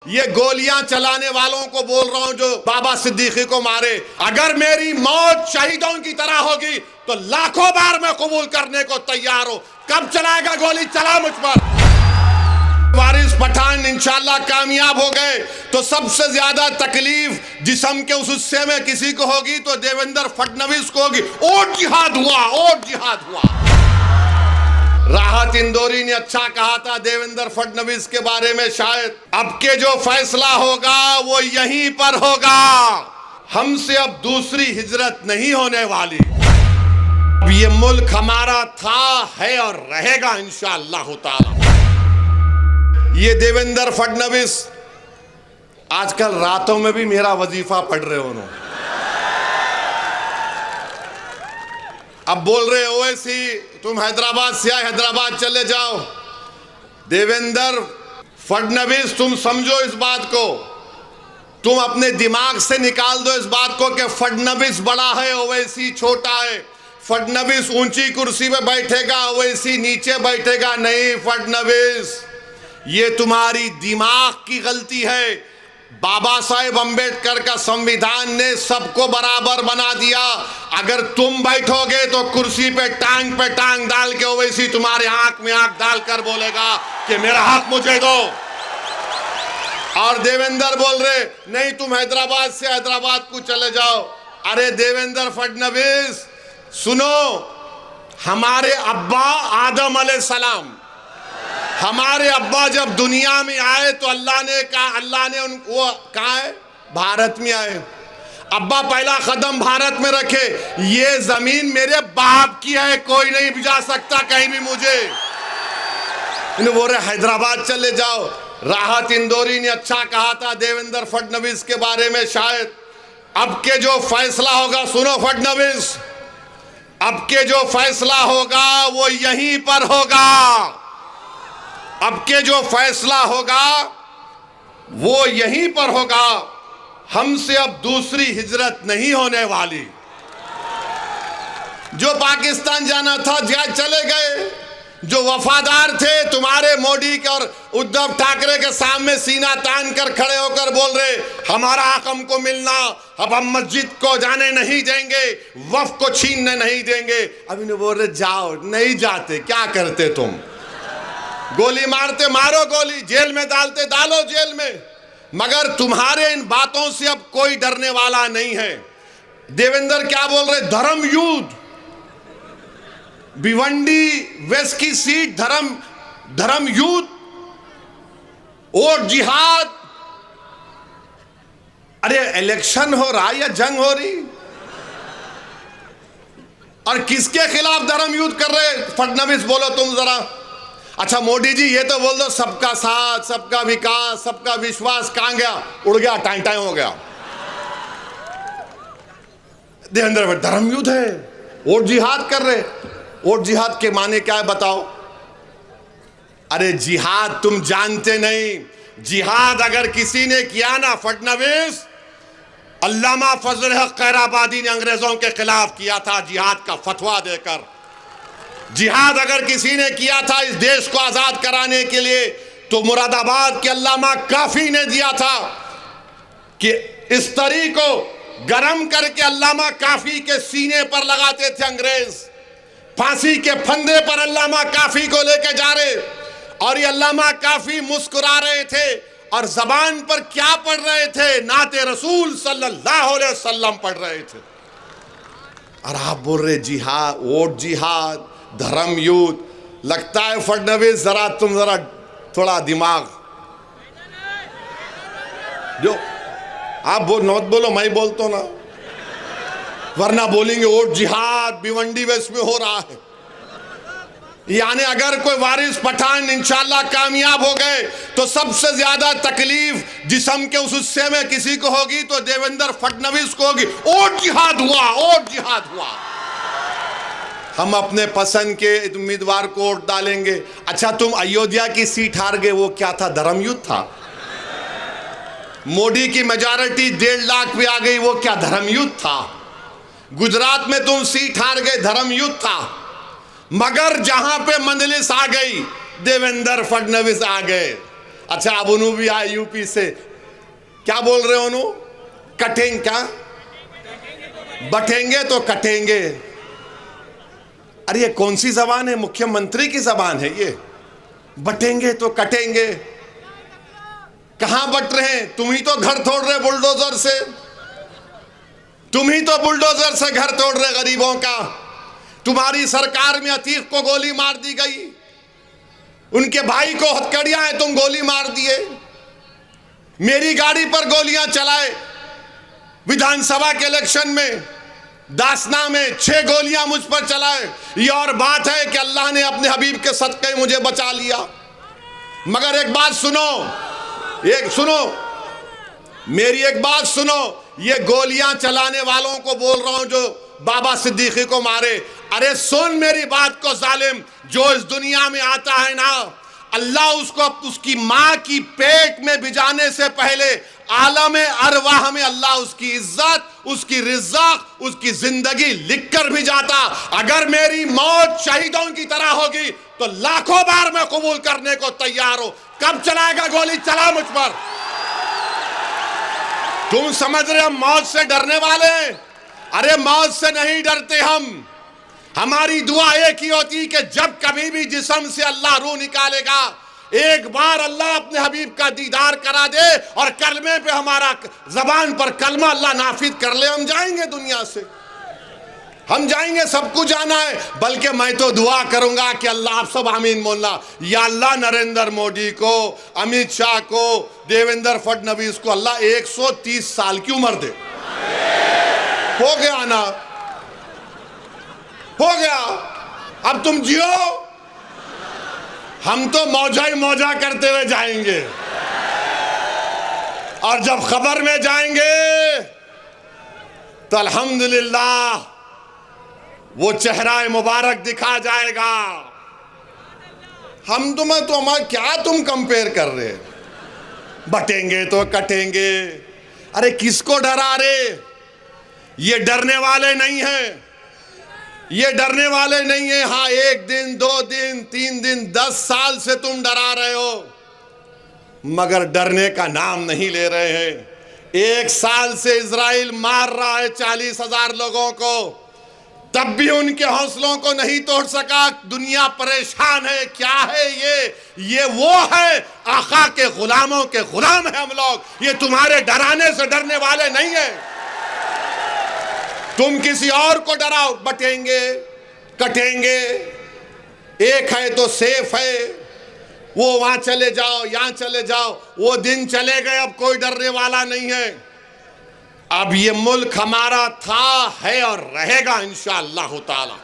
ये गोलियां चलाने वालों को बोल रहा हूं जो बाबा सिद्दीकी को मारे, अगर मेरी मौत शहीदों की तरह होगी तो लाखों बार मैं कबूल करने को तैयार हूं। कब चलाएगा गोली? चला मुझ पर। वारिस पठान इंशाल्लाह कामयाब हो गए तो सबसे ज्यादा तकलीफ जिस्म के उस हिस्से में किसी को होगी तो देवेंद्र फडणवीस को होगी। और जिहाद हुआ, और जिहाद हुआ। राहत इंदौरी ने अच्छा कहा था देवेंद्र फडणवीस के बारे में, शायद अब के जो फैसला होगा वो यहीं पर होगा। हमसे अब दूसरी हिजरत नहीं होने वाली। अब ये मुल्क हमारा था, है और रहेगा इंशाअल्लाह ताला। ये देवेंद्र फडणवीस आजकल रातों में भी मेरा वजीफा पढ़ रहे हो उन्होंने। अब बोल रहे ओवैसी तुम हैदराबाद से आए, हैदराबाद चले जाओ। देवेंद्र फडणवीस तुम समझो इस बात को, तुम अपने दिमाग से निकाल दो इस बात को कि फडणवीस बड़ा है, ओवैसी छोटा है। फडणवीस ऊंची कुर्सी पे बैठेगा, ओवैसी नीचे बैठेगा। नहीं फडणवीस, ये तुम्हारी दिमाग की गलती है। बाबा साहेब अंबेडकर का संविधान ने सबको बराबर बना दिया। अगर तुम बैठोगे तो कुर्सी पे टांग डाल के ओवैसी तुम्हारे आंख में आंख डालकर बोलेगा कि मेरा हक मुझे दो। और देवेंद्र बोल रहे नहीं तुम हैदराबाद से हैदराबाद को चले जाओ। अरे देवेंद्र फडणवीस सुनो, हमारे अब्बा आदम अलैहिस्सलाम, हमारे अब्बा जब दुनिया में आए तो अल्लाह ने उनको कहा है भारत में आए। अब्बा पहला कदम भारत में रखे। ये जमीन मेरे बाप की है, कोई नहीं भिजा सकता कहीं भी मुझे। इन्हें बोल रहे हैदराबाद चले जाओ। राहत इंदौरी ने अच्छा कहा था देवेंद्र फडणवीस के बारे में, शायद अब के जो फैसला होगा, सुनो फडणवीस, अब के जो फैसला होगा वो यहीं पर होगा। अब के जो फैसला होगा वो यहीं पर होगा। हमसे अब दूसरी हिजरत नहीं होने वाली। जो पाकिस्तान जाना था चले गए। जो वफादार थे तुम्हारे मोदी के और उद्धव ठाकरे के सामने सीना तान कर खड़े होकर बोल रहे हमारा हक हमको मिलना, अब हम मस्जिद को जाने नहीं देंगे, वक्फ को छीनने नहीं देंगे। अब इन्हें बोल रहे जाओ, नहीं जाते। क्या करते तुम? गोली मारते मारो गोली, जेल में डालते डालो जेल में। मगर तुम्हारे इन बातों से अब कोई डरने वाला नहीं है। देवेंद्र क्या बोल रहे? धर्म युद्ध, भिवंडी वेस्ट की सीट धर्म युद्ध और जिहाद। अरे इलेक्शन हो रहा या जंग हो रही? और किसके खिलाफ धर्म युद्ध कर रहे फडणवीस? बोलो तुम जरा। अच्छा मोदी जी ये तो बोल दो सबका साथ, सबका विकास, सबका विश्वास, कहां गया? उड़ गया, टाइम हो गया। देवेंद्र धर्म युद्ध है और जिहाद कर रहे। और जिहाद के माने क्या है बताओ? अरे जिहाद तुम जानते नहीं। जिहाद अगर किसी ने किया ना फडणवीस, अल्लामा फजल हक खैराबादी ने अंग्रेजों के खिलाफ किया था जिहाद का फतवा देकर। जिहाद अगर किसी ने किया था इस देश को आजाद कराने के लिए तो मुरादाबाद के अल्लामा काफी ने दिया था कि इस तरी को गरम करके अल्लामा काफी के सीने पर लगाते थे अंग्रेज। फांसी के फंदे पर अल्लामा काफी को लेकर जा रहे और ये अल्लामा काफी मुस्कुरा रहे थे और जबान पर क्या पढ़ रहे थे? नाते रसूल सल्लल्लाहु अलैहि वसल्लम पढ़ रहे थे। और आप बोल रहे जिहाद, वोट जिहाद, धर्म युद्ध। लगता है फडणवीस तुम जरा थोड़ा दिमाग जो आप बोलो मैं बोलता हूं ना, वरना बोलेंगे वोट जिहाद भिवंडी वेस्ट में हो रहा है। यानी अगर कोई वारिस पठान इंशाल्लाह कामयाब हो गए तो सबसे ज्यादा तकलीफ जिस्म के उस हिस्से में किसी को होगी तो देवेंद्र फडणवीस को होगी। और जिहाद हुआ, और जिहाद हुआ। हम अपने पसंद के उम्मीदवार को वोट डालेंगे। अच्छा तुम अयोध्या की सीट हार गए, वो क्या था? धर्म युद्ध था। मोदी की मेजॉरिटी 1.5 लाख पे आ गई, वो क्या? धर्म युद्ध था। गुजरात में तुम सीट हार गए, धर्म युद्ध था। मगर जहां पे मंजलिस आ गई देवेंद्र फडणवीस आ गए। अच्छा अब उन्हों भी आए यूपी से, क्या बोल रहे हो उन्हों? कटेंगे क्या? बटेंगे तो कटेंगे। अरे ये कौन सी जबान है? मुख्यमंत्री की जबान है ये। बटेंगे तो कटेंगे। कहां बट रहे हैं? तुम ही तो घर तोड़ रहे बुलडोजर से, तुम ही तो बुलडोजर से घर तोड़ रहे गरीबों का। तुम्हारी सरकार में अतीक को गोली मार दी गई, उनके भाई को हथकड़ियां हैं, तुम गोली मार दिए। मेरी गाड़ी पर गोलियां चलाए विधानसभा के इलेक्शन में, दासना में 6 गोलियां मुझ पर चलाए। ये और बात है कि अल्लाह ने अपने हबीब के सदक़े मुझे बचा लिया। मगर एक बात सुनो, मेरी एक बात सुनो, ये गोलियां चलाने वालों को बोल रहा हूं जो बाबा सिद्दीकी को मारे। अरे सुन मेरी बात को जालिम, जो इस दुनिया में आता है ना, अल्लाह उसको उसकी माँ की पेट में भिजाने से पहले आलम अरवाह में अल्लाह उसकी इज्जत, उसकी रिज़्क़, उसकी जिंदगी लिख कर भी जाता। अगर मेरी मौत शहीदों की तरह होगी तो लाखों बार मैं कबूल करने को तैयार हूं। कब चलाएगा गोली? चला मुझ पर। तुम समझ रहे हम मौत से डरने वाले? अरे मौत से नहीं डरते हम। हमारी दुआ एक ही होती कि जब कभी भी जिस्म से अल्लाह रूह निकालेगा, एक बार अल्लाह अपने हबीब का दीदार करा दे और कलमे पे हमारा जबान पर कलमा अल्लाह नाफिज कर ले, हम जाएंगे दुनिया से, हम जाएंगे। सबको जाना है। बल्कि मैं तो दुआ करूंगा कि अल्लाह, आप सब आमीन बोलना, या अल्लाह नरेंद्र मोदी को, अमित शाह को, देवेंद्र फडणवीस को अल्लाह 130 साल की उम्र दे। हो गया ना, हो गया। अब तुम जियो, हम तो मौजा ही मौजा करते हुए जाएंगे। और जब खबर में जाएंगे तो अल्हम्दुलिल्लाह वो चेहरा मुबारक दिखा जाएगा। हम तुम्हें तो हमारा क्या तुम कंपेयर कर रहे? बटेंगे तो कटेंगे। अरे किसको डरा रे? ये डरने वाले नहीं हैं, ये डरने वाले नहीं है। हाँ, 1 दिन 2 दिन 3 दिन 10 साल से तुम डरा रहे हो, मगर डरने का नाम नहीं ले रहे हैं। 1 साल से इजराइल मार रहा है 40,000 लोगों को, तब भी उनके हौसलों को नहीं तोड़ सका। दुनिया परेशान है। क्या है ये वो है, आका के गुलामों के गुलाम है हम लोग। ये तुम्हारे डराने से डरने वाले नहीं है। तुम किसी और को डराओ, बटेंगे कटेंगे। एक है तो सेफ है, वो वहां चले जाओ, यहां चले जाओ। वो दिन चले गए, अब कोई डरने वाला नहीं है। अब ये मुल्क हमारा था, है और रहेगा इंशाअल्लाह ताला।